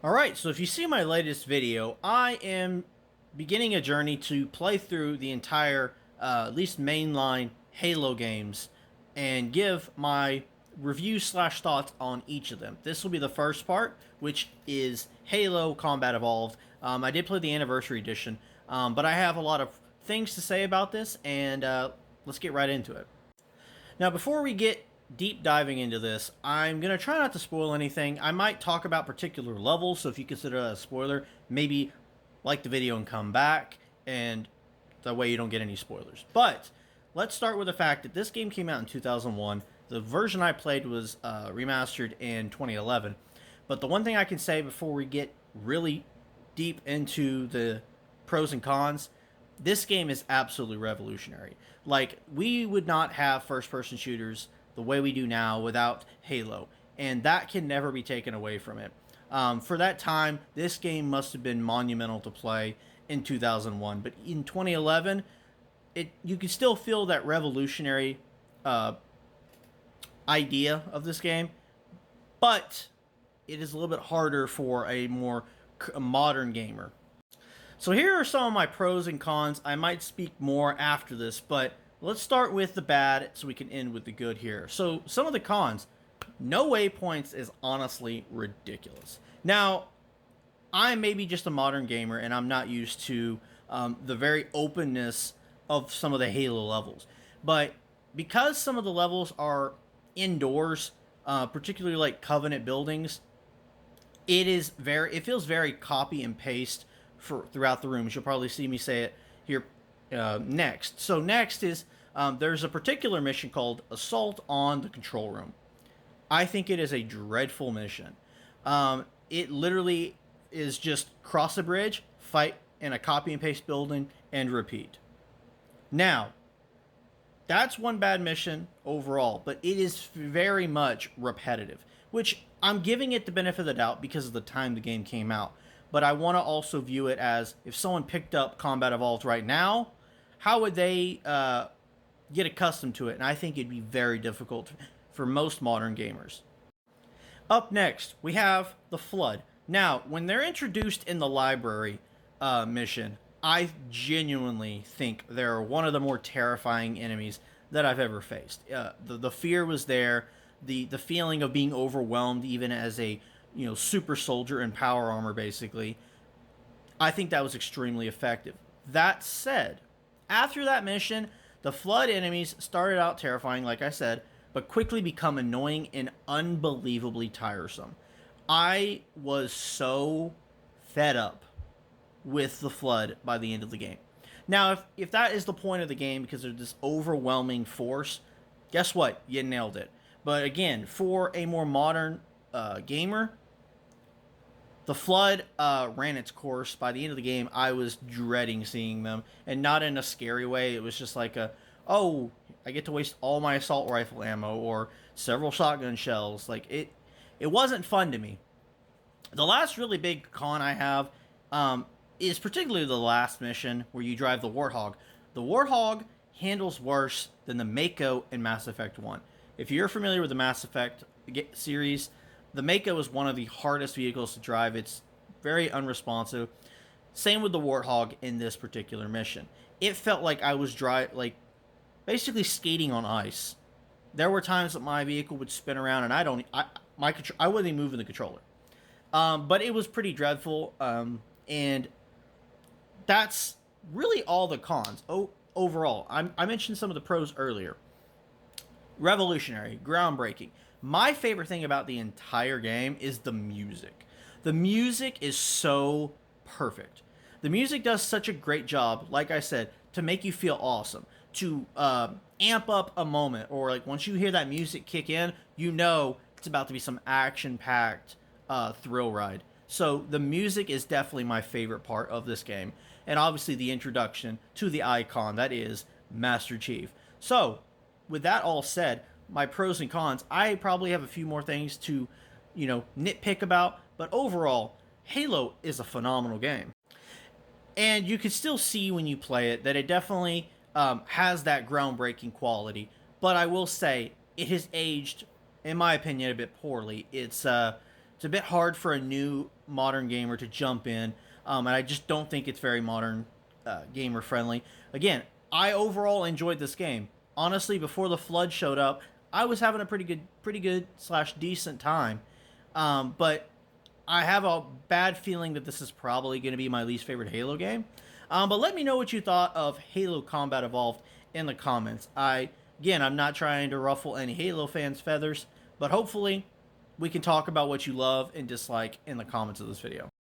Alright, so if you see my latest video, I am beginning a journey to play through the entire, at least mainline Halo games and give my review slash thoughts on each of them. This will be the first part, which is Halo Combat Evolved. I did play the Anniversary Edition, but I have a lot of things to say about this, and let's get right into it. Now, before we get deep diving into this, I'm going to try not to spoil anything. I might talk about particular levels, so if you consider that a spoiler, maybe like the video and come back, and that way you don't get any spoilers. But let's start with the fact that this game came out in 2001. The version I played was remastered in 2011. But the one thing I can say before we get really deep into the pros and cons, this game is absolutely revolutionary. Like, we would not have first-person shooters the way we do now without Halo, and that can never be taken away from it. For that time, this game must have been monumental to play in 2001, but in 2011, you can still feel that revolutionary idea of this game, but it is a little bit harder for a more modern gamer. So here are some of my pros and cons. I might speak more after this, but let's start with the bad so we can end with the good here. So some of the cons. No waypoints is honestly ridiculous. Now, I'm maybe just a modern gamer and I'm not used to the very openness of some of the Halo levels. But because some of the levels are indoors, particularly like Covenant buildings, it feels very copy and paste throughout the rooms. You'll probably see me say it here next. So next is there's a particular mission called Assault on the Control Room. I think it is a dreadful mission. It literally is just cross a bridge, fight in a copy and paste building, and repeat. Now, that's one bad mission overall, but it is very much repetitive, which I'm giving it the benefit of the doubt because of the time the game came out. But I want to also view it as, if someone picked up Combat Evolved right now, how would they get accustomed to it? And I think it'd be very difficult for most modern gamers. Up next, we have the Flood. Now, when they're introduced in the library mission, I genuinely think they're one of the more terrifying enemies that I've ever faced. The fear was there, the feeling of being overwhelmed even as a super soldier in power armor, basically. I think that was extremely effective. That said, after that mission, the Flood enemies started out terrifying, like I said, but quickly become annoying and unbelievably tiresome. I was so fed up with the Flood by the end of the game. Now, if that is the point of the game, because there's this overwhelming force, guess what? You nailed it. But again, for a more modern gamer, the Flood ran its course. By the end of the game, I was dreading seeing them, and not in a scary way. It was just like oh, I get to waste all my assault rifle ammo or several shotgun shells. Like, it wasn't fun to me. The last really big con I have is particularly the last mission where you drive the Warthog. The Warthog handles worse than the Mako in Mass Effect 1. If you're familiar with the Mass Effect series, the Mako is one of the hardest vehicles to drive. It's very unresponsive. Same with the Warthog in this particular mission. It felt like I was basically skating on ice. There were times that my vehicle would spin around and I wasn't even moving the controller. But it was pretty dreadful. And that's really all the cons. Overall, I mentioned some of the pros earlier. Revolutionary, groundbreaking. My favorite thing about the entire game is the music. The music is so perfect. The music does such a great job, like I said, to make you feel awesome, to amp up a moment, or like once you hear that music kick in, you know it's about to be some action-packed thrill ride. So the music is definitely my favorite part of this game, and obviously the introduction to the icon that is Master Chief. So with that all said, my pros and cons, I probably have a few more things to, nitpick about, but overall, Halo is a phenomenal game. And you can still see when you play it that it definitely has that groundbreaking quality, but I will say it has aged, in my opinion, a bit poorly. It's a bit hard for a new modern gamer to jump in, and I just don't think it's very modern gamer friendly. Again, I overall enjoyed this game. Honestly, before the flood showed up, I was having a pretty good slash decent time. But I have a bad feeling that this is probably going to be my least favorite Halo game. But let me know what you thought of Halo Combat Evolved in the comments. Again, I'm not trying to ruffle any Halo fans' feathers, but hopefully we can talk about what you love and dislike in the comments of this video.